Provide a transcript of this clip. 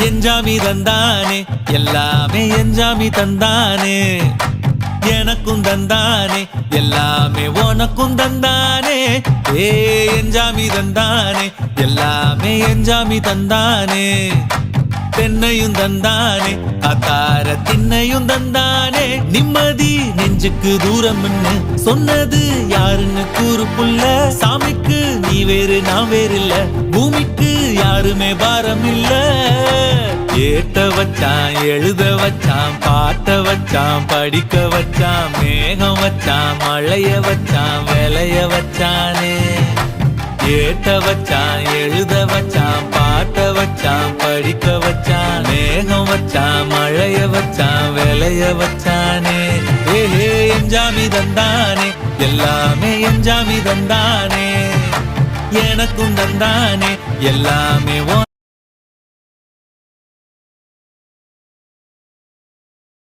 எஞ்சாமி தந்தானே எல்லாமே எஞ்சாமி தந்தானே எனக்கும் தந்தானே எல்லாமே உனக்கும் தந்தானே ஏ எஞ்சாமி தந்தானே எல்லாமே எஞ்சாமி தந்தானே தென்னையும் தந்தானே அத்தார திண்ணையும் தந்தானே நிம்மதி நெஞ்சுக்கு தூரம்னு சொன்னது யாருன்னு கூறு புள்ள சாமிக்கு நீ வேறு நான் வேறு இல்ல பூமிக்கு யாருமே பாரம் இல்ல ஏட்ட வச்சான் எழுத வச்சான் பாட்ட வச்சான் படிக்க வச்சான் மேகம் வச்சான் மழைய வச்சான் விளைய வச்சானே ஏட்ட வச்சான் எழுத வச்சான் பாட்ட வச்சான் படிக்க வச்சான் மேகம் வச்சான் மழைய வச்சான் விளைய வச்சானே ஏஹே எஞ்சாமி தந்தானே எல்லாமே எஞ்சாமி தந்தானே எனக்கும் தந்தானே எல்லாமே